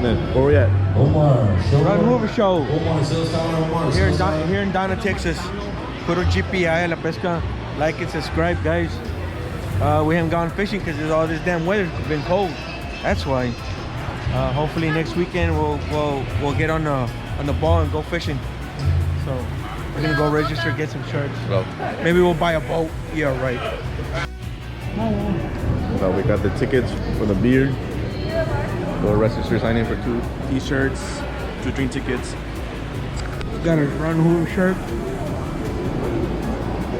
Then, where we at? Run Hoover Show. Here in Donna, Texas. Puro GPI, La Pesca. Like and subscribe, guys. We haven't gone fishing because there's all this damn weather. It's been cold. That's why. Hopefully next weekend we'll get on the ball and go fishing. So we're gonna go register, get some shirts. Well, maybe we'll buy a boat. Yeah, right. well, we got the tickets for the beer. Go register, sign in for 2 t-shirts, 2 drink tickets. Got a Run Hoover shirt.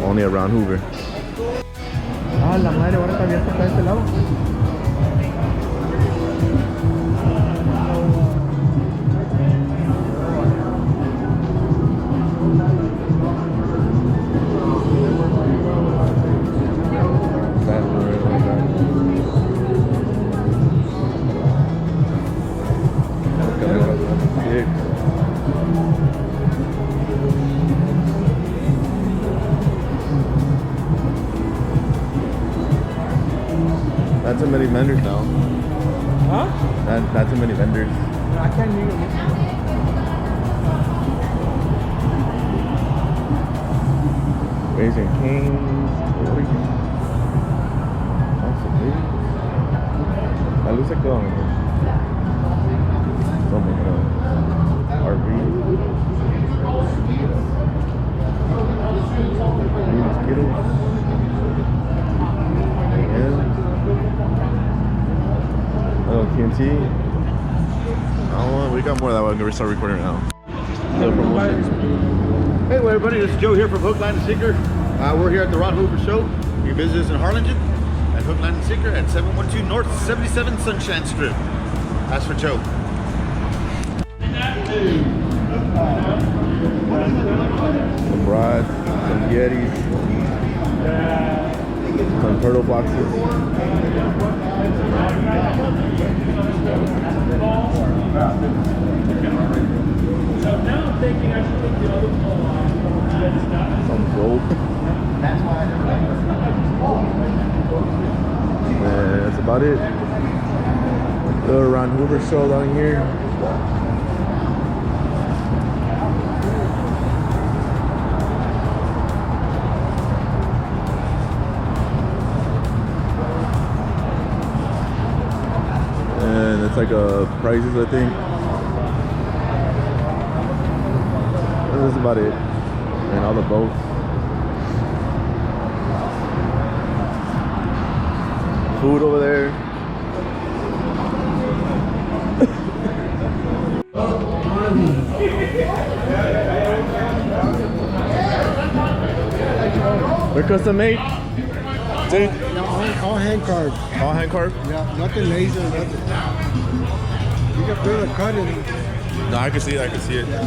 Only around Hoover. Ah, la madre, ahora está abierto para este lado. Not too many vendors now. Huh? Not too many vendors. I can't hear you. Raising Kings. La luz se quedó. Oh my god. RV. Mosquitoes. Oh, TNT. Oh, we got more of that one. We're start recording now. Hey, well, everybody, this is Joe here from Hook, Line, and Sinker. We're here at the Ron Hoover Show. You can visit us in Harlingen at Hook, Line, and Sinker at 712 North 77 Sunshine Strip. That's for Joe. Some rods, some Yetis, some turtle boxes. Some rope. And that's about it. The Ron Hoover Show down here. And it's like prizes, I think. And that's about it. And all the boats. Food over there. They're custom made. Dude. All hand carved. All hand carved? Yeah, nothing laser, nothing. You can feel the cut in it. No, I can see it. I can see it. Yeah.